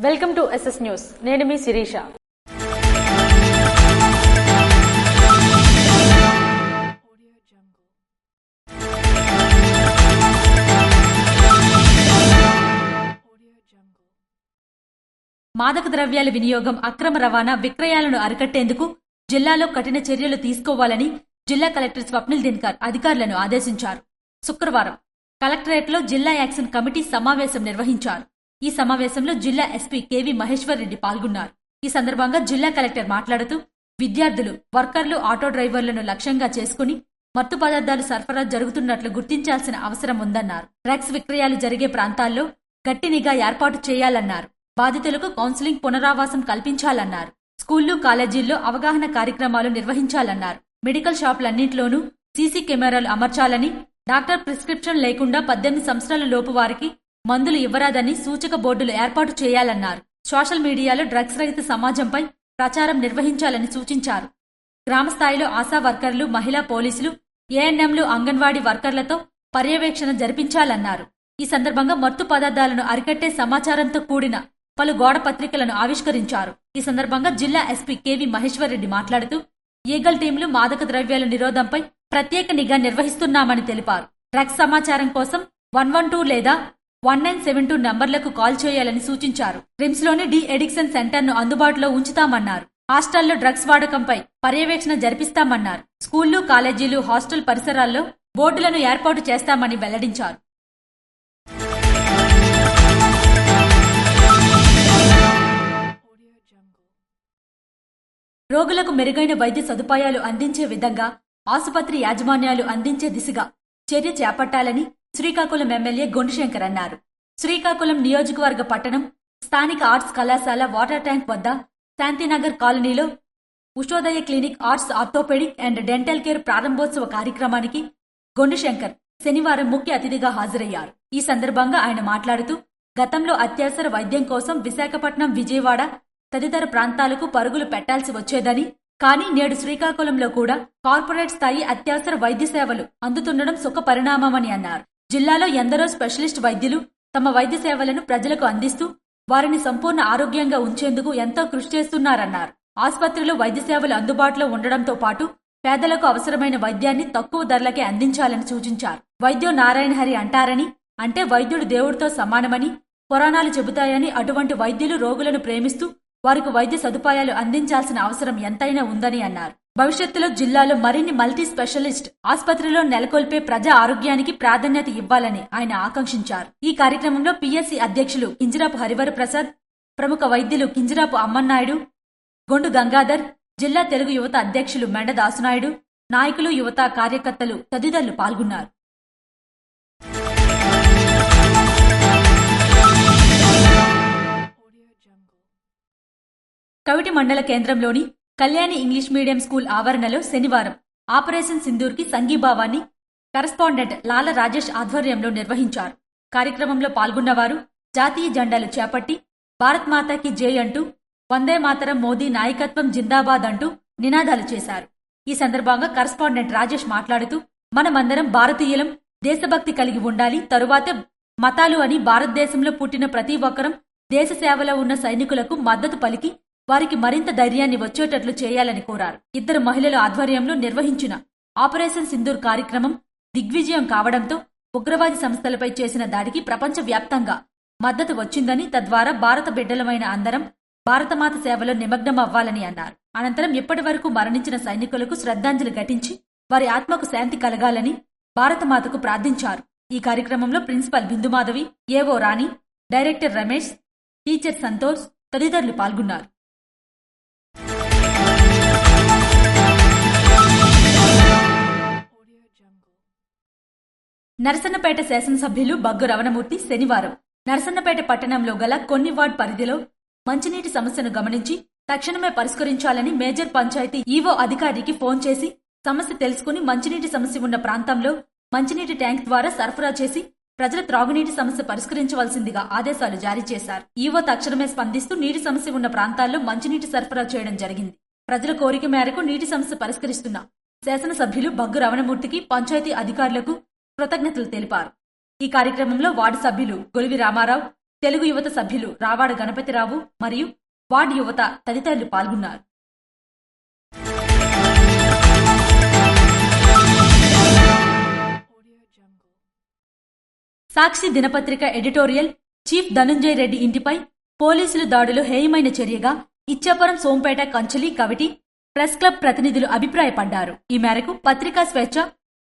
Welcome to SS news. నేను మీ శిరీష. మాదక ద్రవ్యాల వినియోగం, అక్రమ రవాణా, విక్రయాలను అరికట్టేందుకు జిల్లాలో కఠిన చర్యలు తీసుకోవాలని జిల్లా కలెక్టర్ స్వప్నిల్ దినకర్ అధికారులను ఆదేశించారు. శుక్రవారం కలెక్టరేట్లో జిల్లా యాక్షన్ కమిటీ సమావేశం నిర్వహించారు. ఈ సమావేశంలో జిల్లా ఎస్పీ కెవి మహేశ్వర్ రెడ్డి పాల్గొన్నారు. ఈ సందర్భంగా జిల్లా కలెక్టర్ మాట్లాడుతూ విద్యార్థులు, వర్కర్లు, ఆటో డ్రైవర్లను లక్ష్యంగా చేసుకుని మత్తు పదార్థాలు సరఫరా జరుగుతున్నట్లు గుర్తించాల్సిన అవసరం ఉందన్నారు. డ్రగ్స్ విక్రయాలు జరిగే ప్రాంతాల్లో గట్టి నిఘా ఏర్పాటు చేయాలన్నారు. బాధితులకు కౌన్సిలింగ్, పునరావాసం కల్పించాలన్నారు. స్కూళ్లు, కాలేజీల్లో అవగాహన కార్యక్రమాలు నిర్వహించాలన్నారు. మెడికల్ షాపులన్నింటిలోనూ సీసీ కెమెరాలు అమర్చాలని, డాక్టర్ ప్రిస్క్రిప్షన్ లేకుండా 18 సంవత్సరాల లోపు వారికి మందులు ఇవ్వరాదని సూచక బోర్డులు ఏర్పాటు చేయాలన్నారు. సోషల్ మీడియాలో డ్రగ్స్ రహిత సమాజంపై ప్రచారం నిర్వహించాలని సూచించారు. గ్రామస్థాయిలో ఆశా వర్కర్లు, మహిళా పోలీసులు, ఏఎన్ఎంలు, అంగన్వాడీ వర్కర్లతో పర్యవేక్షణ జరిపించాలన్నారు. ఈ సందర్భంగా మత్తు పదార్థాలను అరికట్టే సమాచారంతో కూడిన పలు గోడ పత్రికలను ఆవిష్కరించారు. ఈ సందర్భంగా జిల్లా ఎస్పీ కెవి మహేశ్వర్ రెడ్డి మాట్లాడుతూ ఈగల్ టీంలు మాదక ద్రవ్యాల నిరోధంపై ప్రత్యేక నిఘా నిర్వహిస్తున్నామని తెలిపారు. డ్రగ్స్ సమాచారం కోసం 112 లేదా 1972 నంబర్లకు కాల్ చేయాలని సూచించారు. రిమ్స్లోని డి ఎడిక్షన్ సెంటర్ను అందుబాటులో ఉంచుతామన్నారు. హాస్టల్లో డ్రగ్స్ వాడకంపై పర్యవేక్షణ జరిపిస్తామన్నారు. స్కూళ్లు, కాలేజీలు, హాస్టల్ పరిసరాల్లో బోర్డులను ఏర్పాటు చేస్తామని వెల్లడించారు. రోగులకు మెరుగైన వైద్య సదుపాయాలు అందించే విధంగా ఆసుపత్రి యాజమాన్యాలు అందించే దిశగా చర్య చేపట్టాలని శ్రీకాకుళం ఎమ్మెల్యే గొండుశంకర్ అన్నారు. శ్రీకాకుళం నియోజకవర్గ పట్టణం స్థానిక ఆర్ట్స్ కళాశాల వాటర్ ట్యాంక్ వద్ద శాంతినగర్ కాలనీలో Ushodaya clinic arts, orthopedic and dental care ప్రారంభోత్సవ కార్యక్రమానికి గొండుశంకర్ శనివారం ముఖ్య అతిథిగా హాజరయ్యారు. ఈ సందర్భంగా ఆయన మాట్లాడుతూ గతంలో అత్యవసర వైద్యం కోసం విశాఖపట్నం, విజయవాడ తదితర ప్రాంతాలకు పరుగులు పెట్టాల్సి వచ్చేదని, కానీ నేడు శ్రీకాకుళంలో కూడా కార్పొరేట్ స్థాయి అత్యవసర వైద్య సేవలు అందుతుండడం సుఖ పరిణామమని అన్నారు. జిల్లాలో ఎందరో స్పెషలిస్ట్ వైద్యులు తమ వైద్య సేవలను ప్రజలకు అందిస్తూ వారిని సంపూర్ణ ఆరోగ్యంగా ఉంచేందుకు ఎంతో కృషి చేస్తున్నారన్నారు. ఆసుపత్రిలో వైద్య సేవలు అందుబాటులో ఉండడంతో పాటు పేదలకు అవసరమైన వైద్యాన్ని తక్కువ ధరలకే అందించాలని సూచించారు. వైద్యో నారాయణ హరి అంటారని, అంటే వైద్యుడు దేవుడితో సమానమని పురాణాలు చెబుతాయని, అటువంటి వైద్యులు రోగులను ప్రేమిస్తూ వారికి వైద్య సదుపాయాలు అందించాల్సిన అవసరం ఎంతైనా ఉందని అన్నారు. భవిష్యత్తులో జిల్లాలో మరిన్ని మల్టీ స్పెషలిస్ట్ ఆసుపత్రిలో నెలకొల్పే ప్రజా ఆరోగ్యానికి ప్రాధాన్యత ఇవ్వాలని ఆయన ఆకాంక్షించారు. ఈ కార్యక్రమంలో పిఎస్సి అధ్యక్షులు కింజరాపు హరివర ప్రసాద్, ప్రముఖ వైద్యులు కింజరాపు అమ్మన్నాయుడు, గొండు గంగాధర్, జిల్లా తెలుగు యువత అధ్యక్షులు మెండ దాసునాయుడు, నాయకులు, యువత కార్యకర్తలు తదితరులు పాల్గొన్నారు. కవిటి మండల కేంద్రంలోని కళ్యాణి ఇంగ్లీష్ మీడియం స్కూల్ ఆవరణలో శనివారం ఆపరేషన్ సింధూర్కి సంఘీభావాన్ని కరెస్పాండెంట్ లాల రాజేష్ ఆధ్వర్యంలో నిర్వహించారు. కార్యక్రమంలో పాల్గొన్నవారు జాతీయ జెండాలు చేపట్టి భారత్ మాతాకి జై అంటూ, వందే మాతరం, మోదీ నాయకత్వం జిందాబాద్ అంటూ నినాదాలు చేశారు. ఈ సందర్భంగా కరెస్పాండెంట్ రాజేష్ మాట్లాడుతూ మనమందరం భారతీయులం, దేశభక్తి కలిగి ఉండాలి, తరువాతే మతాలు అని, భారతదేశంలో పుట్టిన ప్రతి ఒక్కరం దేశ సేవలో ఉన్న సైనికులకు మద్దతు పలికి వారికి మరింత ధైర్యాన్ని వచ్చేటట్లు చేయాలని కోరారు. ఇద్దరు మహిళల ఆధ్వర్యంలో నిర్వహించిన ఆపరేషన్ సింధూర్ కార్యక్రమం దిగ్విజయం కావడంతో ఉగ్రవాది సంస్థలపై చేసిన దాడికి ప్రపంచవ్యాప్తంగా మద్దతు వచ్చిందని, తద్వారా భారత బిడ్డలమైన అందరం భారతమాత సేవలో నిమగ్నమవ్వాలని అన్నారు. అనంతరం ఇప్పటి వరకు మరణించిన సైనికులకు శ్రద్ధాంజలి ఘటించి వారి ఆత్మకు శాంతి కలగాలని భారతమాతకు ప్రార్థించారు. ఈ కార్యక్రమంలో ప్రిన్సిపల్ బిందుమాధవి, ఏవో రాణి, డైరెక్టర్ రమేష్, టీచర్ సంతోష్ తదితరులు పాల్గొన్నారు. నరసన్నపేట శాసనసభ్యులు బగ్గు రమణమూర్తి శనివారం నరసన్నపేట పట్టణంలో గల కొన్ని వార్డ్ పరిధిలో మంచినీటి సమస్యను గమనించి తక్షణమే పరిష్కరించాలని మేజర్ పంచాయతీ ఈవో అధికారికి ఫోన్ చేసి సమస్య తెలుసుకుని మంచినీటి సమస్య ఉన్న ప్రాంతంలో మంచినీటి ట్యాంక్ ద్వారా సరఫరా చేసి ప్రజల త్రాగునీటి సమస్య పరిష్కరించవలసిందిగా ఆదేశాలు జారీ చేశారు. ఈవో తక్షణమే స్పందిస్తూ నీటి సమస్య ఉన్న ప్రాంతాల్లో మంచినీటి సరఫరా చేయడం జరిగింది. ప్రజల కోరిక మేరకు నీటి సమస్య పరిష్కరిస్తున్న శాసనసభ్యులు బగ్గు రమణమూర్తికి పంచాయతీ అధికారులకు కృతజ్ఞతలు తెలిపారు. ఈ కార్యక్రమంలో వార్డు సభ్యులు గొలివి రామారావు, తెలుగు యువత సభ్యులు రావాడ గణపతిరావు మరియు వార్డు యువత తదితరులు పాల్గొన్నారు. సాక్షి దినపత్రిక ఎడిటోరియల్ చీఫ్ ధనుంజయ రెడ్డి ఇంటిపై పోలీసులు దాడులు హేయమైన చర్యగా ఇచ్చాపురం, సోంపేట, కంచలి, కవిటి ప్రెస్ క్లబ్ ప్రతినిధులు అభిప్రాయపడ్డారు. ఈ మేరకు పత్రికా స్వేచ్ఛ,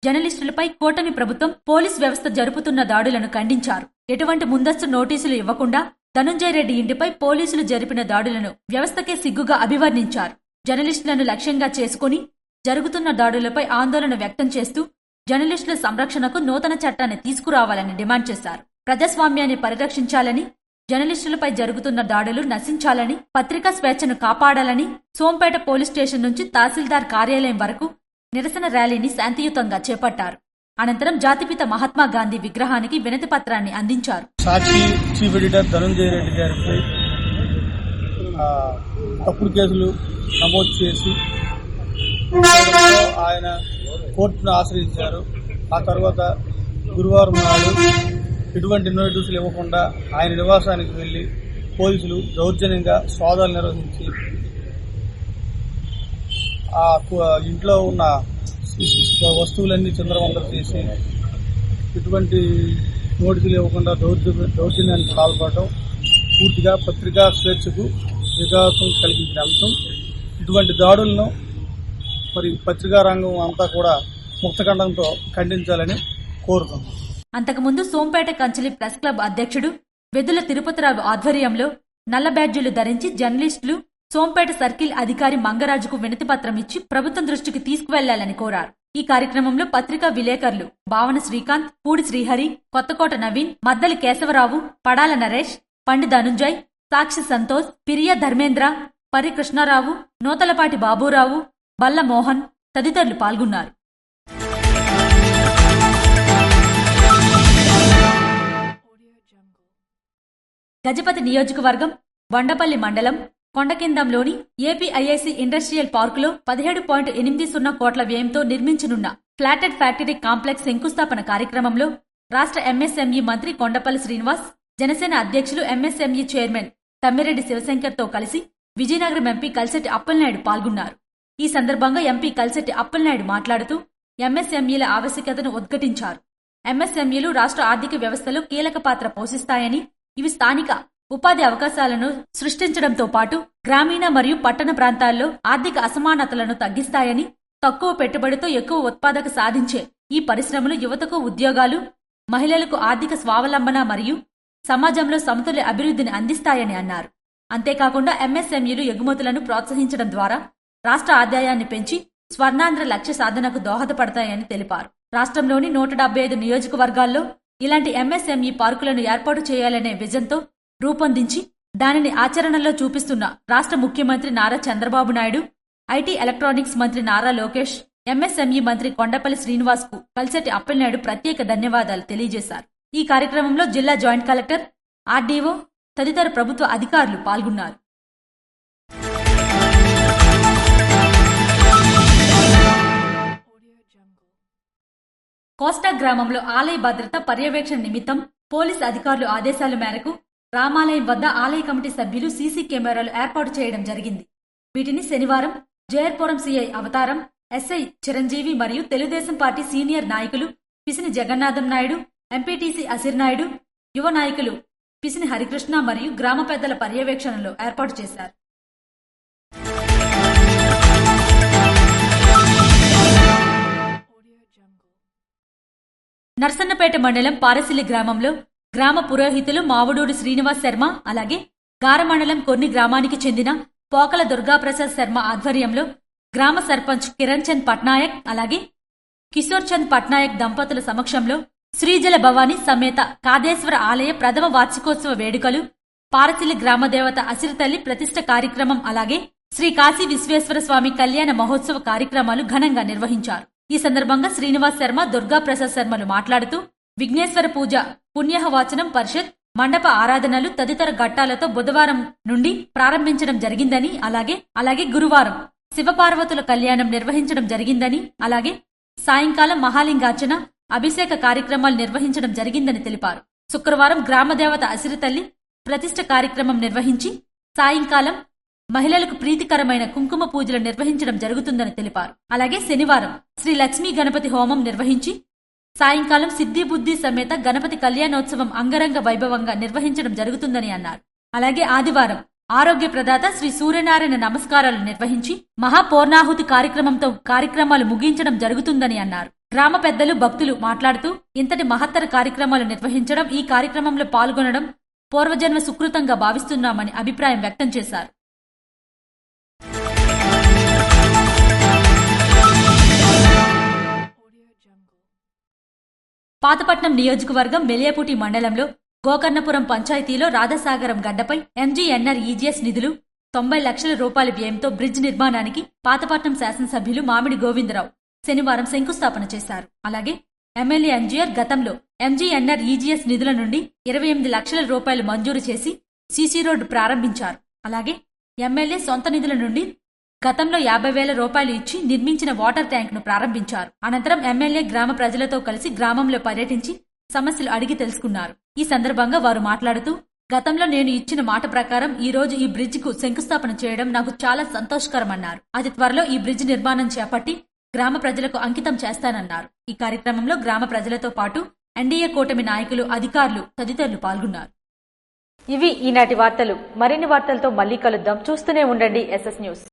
జర్నలిస్టులపై కూటమి ప్రభుత్వం పోలీస్ వ్యవస్థ జరుపుతున్న దాడులను ఖండించారు. ఎటువంటి ముందస్తు నోటీసులు ఇవ్వకుండా ధనుంజయ రెడ్డి ఇంటిపై పోలీసులు జరిపిన దాడులను వ్యవస్థకే సిగ్గుగా అభివర్ణించారు. జర్నలిస్టులను లక్ష్యంగా చేసుకుని జరుగుతున్న దాడులపై ఆందోళన వ్యక్తం చేస్తూ జర్నలిస్టుల సంరక్షణకు నూతన చట్టాన్ని తీసుకురావాలని డిమాండ్ చేశారు. ప్రజాస్వామ్యాన్ని పరిరక్షించాలని, జర్నలిస్టులపై జరుగుతున్న దాడులు నశించాలని, పత్రికా స్వేచ్ఛను కాపాడాలని సోంపేట పోలీస్ స్టేషన్ నుంచి తహసీల్దార్ కార్యాలయం వరకు నిరసన ర్యాలీని శాంతియుతంగా చేపట్టారు. అనంతరం జాతిపిత మహాత్మా గాంధీ విగ్రహానికి వినతి పత్రాన్ని అందించారు. సాక్షి చీఫ్ ఎడిటర్ ధనుంజయ రెడ్డి గారిపై తప్పుడు కేసులు నమోదు చేసి ఆయన కోర్టును ఆశ్రయించారు. ఆ తర్వాత గురువారం నాడు ఎటువంటి నోటీసులు ఇవ్వకుండా ఆయన నివాసానికి వెళ్లి పోలీసులు దౌర్జన్యంగా సోదాలు నిర్వహించి ఆ ఇంట్లో ఉన్న వస్తువులన్నీ చిందరవందర చేసి ఎటువంటి నోటీసులు ఇవ్వకుండా దౌర్జన్యానికి పాల్పడటం పూర్తిగా పత్రికా స్వేచ్ఛకు విఘాతం కలిగించిన అంశం. ఇటువంటి దాడులను మరి పత్రికా రంగం అంతా కూడా ముక్తఖండంతో ఖండించాలని కోరుతున్నాం. అంతకుముందు సోంపేట కంచలి ప్రెస్ క్లబ్ అధ్యక్షుడు వెదుల తిరుపతిరావు ఆధ్వర్యంలో నల్ల బ్యాడ్జీలు ధరించి జర్నలిస్టులు సోంపేట సర్కిల్ అధికారి మంగరాజుకు వినతిపత్రం ఇచ్చి ప్రభుత్వం దృష్టికి తీసుకువెళ్లాలని కోరారు. ఈ కార్యక్రమంలో పత్రికా విలేకరులు భావన శ్రీకాంత్, పూడి శ్రీహరి, కొత్తకోట నవీన్, మద్దలి కేశవరావు, పడాల నరేష్, పండి ధనుంజయ్, సాక్షి సంతోష్, పిరియా ధర్మేంద్ర, పరి కృష్ణారావు, నూతలపాటి బాబూరావు, బల్ల మోహన్ తదితరులు పాల్గొన్నారు. గజపతి నియోజకవర్గం బండపల్లి మండలం కొండకిందంలోని ఏపీఐఐసి ఇండస్ట్రియల్ పార్కులో 17.80 కోట్ల వ్యయంతో నిర్మించనున్న ఫ్లాటెడ్ ఫ్యాక్టరీ కాంప్లెక్స్ శంకుస్థాపన కార్యక్రమంలో రాష్ట్ర ఎంఎస్ఎంఈ మంత్రి కొండపల్లి శ్రీనివాస్, జనసేన అధ్యక్షులు ఎంఎస్ఎంఈ చైర్మన్ తమ్మిరెడ్డి శివశంకర్తో కలిసి విజయనగరం ఎంపీ కలిసెట్టి అప్పలనాయుడు పాల్గొన్నారు. ఈ సందర్భంగా ఎంపీ కలిసెట్టి అప్పలనాయుడు మాట్లాడుతూ ఎంఎస్ఎంఈల ఆవశ్యకతను ఉద్ఘాటించారు. ఎంఎస్ఎంఈలు రాష్ట్ర ఆర్థిక వ్యవస్థలో కీలక పాత్ర పోషిస్తాయని, ఇవి స్థానిక ఉపాధి అవకాశాలను సృష్టించడంతో పాటు గ్రామీణ మరియు పట్టణ ప్రాంతాల్లో ఆర్థిక అసమానతలను తగ్గిస్తాయని, తక్కువ పెట్టుబడితో ఎక్కువ ఉత్పాదక సాధించే ఈ పరిశ్రమలు యువతకు ఉద్యోగాలు, మహిళలకు ఆర్థిక స్వావలంబన మరియు సమాజంలో సమతుల్య అభివృద్ధిని అందిస్తాయని అన్నారు. అంతేకాకుండా ఎంఎస్ఎంఈలు ఎగుమతులను ప్రోత్సహించడం ద్వారా రాష్ట్ర ఆదాయాన్ని పెంచి స్వర్ణాంధ్ర లక్ష్య సాధనకు దోహదపడతాయని తెలిపారు. రాష్ట్రంలోని 175 నియోజకవర్గాల్లో ఇలాంటి ఎంఎస్ఎంఈ పార్కులను ఏర్పాటు చేయాలనే విజన్తో రూపొందించి దానిని ఆచరణలో చూపిస్తున్న రాష్ట్ర ముఖ్యమంత్రి నారా చంద్రబాబు నాయుడు, ఐటీ ఎలక్ట్రానిక్స్ మంత్రి నారా లోకేష్, ఎంఎస్ఎంఈ మంత్రి కొండపల్లి శ్రీనివాస్ కు కలిసెట్టి అప్పలనాయుడు ప్రత్యేక ధన్యవాదాలు తెలియజేశారు. ఈ కార్యక్రమంలో జిల్లా జాయింట్ కలెక్టర్, ఆర్డీఓ తదితర ప్రభుత్వ అధికారులు పాల్గొన్నారు. కోస్టా గ్రామంలో ఆలయ భద్రత పర్యవేక్షణ నిమిత్తం పోలీస్ అధికారులు ఆదేశాల మేరకు రామాలయం వద్ద ఆలయ కమిటీ సభ్యులు సీసీ కెమెరాలు ఏర్పాటు చేయడం జరిగింది. వీటిని శనివారం జయర్పురం సీఐ అవతారం, ఎస్ఐ చిరంజీవి మరియు తెలుగుదేశం పార్టీ సీనియర్ నాయకులు పిసిని జగన్నాథం నాయుడు, ఎంపీటీసీ అసిర్ నాయుడు, యువ నాయకులు పిసిని హరికృష్ణ మరియు గ్రామ పెద్దల పర్యవేక్షణలో ఏర్పాటు చేశారు. నర్సన్నపేట మండలం పారసిల్లి గ్రామంలో గ్రామ పురోహితులు మావుడూరు శ్రీనివాస్ శర్మ, అలాగే గార మండలం కొన్ని గ్రామానికి చెందిన పోకల దుర్గాప్రసాద్ శర్మ ఆధ్వర్యంలో గ్రామ సర్పంచ్ కిరణ్ చంద్ పట్నాయక్ అలాగే కిషోర్ చంద్ పట్నాయక్ దంపతుల సమక్షంలో శ్రీజల భవానీ సమేత కాదేశ్వర ఆలయ ప్రథమ వార్షికోత్సవ వేడుకలు, పారసిల్లి గ్రామదేవత అసిరితల్లి ప్రతిష్ఠ కార్యక్రమం అలాగే శ్రీ కాశీ విశ్వేశ్వర స్వామి కళ్యాణ మహోత్సవ కార్యక్రమాలు ఘనంగా నిర్వహించారు. ఈ సందర్భంగా శ్రీనివాస్ శర్మ, దుర్గాప్రసాద్ శర్మలు మాట్లాడుతూ విఘ్నేశ్వర పూజ, పుణ్యహవాచనం పరిషత్, మండప ఆరాధనలు తదితర ఘట్టాలతో బుధవారం నుండి ప్రారంభించడం జరిగిందని, అలాగే గురువారం శివపార్వతుల కళ్యాణం నిర్వహించడం జరిగిందని, అలాగే సాయంకాలం మహాలింగార్చన, అభిషేక కార్యక్రమాలు నిర్వహించడం జరిగిందని తెలిపారు. శుక్రవారం గ్రామదేవత అసిరితల్లి ప్రతిష్ఠ కార్యక్రమం నిర్వహించి సాయంకాలం మహిళలకు ప్రీతికరమైన కుంకుమ పూజలు నిర్వహించడం జరుగుతుందని తెలిపారు. అలాగే శనివారం శ్రీ లక్ష్మీ గణపతి హోమం నిర్వహించి సాయంకాలం సిద్ధి బుద్ధి సమేత గణపతి కళ్యాణోత్సవం అంగరంగ వైభవంగా నిర్వహించడం జరుగుతుందని అన్నారు. అలాగే ఆదివారం ఆరోగ్య ప్రదాత శ్రీ సూర్యనారాయణ నమస్కారాలు నిర్వహించి మహాపూర్ణాహుతి కార్యక్రమంతో కార్యక్రమాలు ముగించడం జరుగుతుందని అన్నారు. గ్రామ పెద్దలు భక్తులు మాట్లాడుతూ ఇంతటి మహత్తర కార్యక్రమాలు నిర్వహించడం, ఈ కార్యక్రమంలో పాల్గొనడం పూర్వజన్మ సుకృతంగా భావిస్తున్నామని అభిప్రాయం వ్యక్తం చేశారు. పాతపట్నం నియోజకవర్గం మెలియాపుటి మండలంలో గోకర్ణపురం పంచాయతీలో రాధాసాగరం గడ్డపై MGNREGS నిధులు 90 లక్షల రూపాయల వ్యయంతో బ్రిడ్జ్ నిర్మాణానికి పాతపట్నం శాసనసభ్యులు మామిడి గోవిందరావు శనివారం శంకుస్థాపన చేశారు. అలాగే ఎమ్మెల్యే ఎంజీఆర్ గతంలో MGNREGS నిధుల నుండి 28 లక్షల రూపాయలు మంజూరు చేసి సీసీ రోడ్డు ప్రారంభించారు. అలాగే ఎమ్మెల్యే సొంత నిధుల నుండి గతంలో 50,000 రూపాయలు ఇచ్చి నిర్మించిన వాటర్ ట్యాంక్ ను ప్రారంభించారు. అనంతరం ఎమ్మెల్యే గ్రామ ప్రజలతో కలిసి గ్రామంలో పర్యటించి సమస్యలు అడిగి తెలుసుకున్నారు. ఈ సందర్భంగా వారు మాట్లాడుతూ, గతంలో నేను ఇచ్చిన మాట ప్రకారం ఈ రోజు ఈ బ్రిడ్జ్ కు శంకుస్థాపన చేయడం నాకు చాలా సంతోషకరమన్నారు. అతి త్వరలో ఈ బ్రిడ్జ్ నిర్మాణం చేపట్టి గ్రామ ప్రజలకు అంకితం చేస్తానన్నారు. ఈ కార్యక్రమంలో గ్రామ ప్రజలతో పాటు ఎన్డీఏ కూటమి నాయకులు, అధికారులు తదితరులు పాల్గొన్నారు. ఇవి ఈనాటి వార్తలు. మరిన్ని వార్తలతో మళ్లీ కలుద్దాం. చూస్తూనే ఉండండి SS న్యూస్.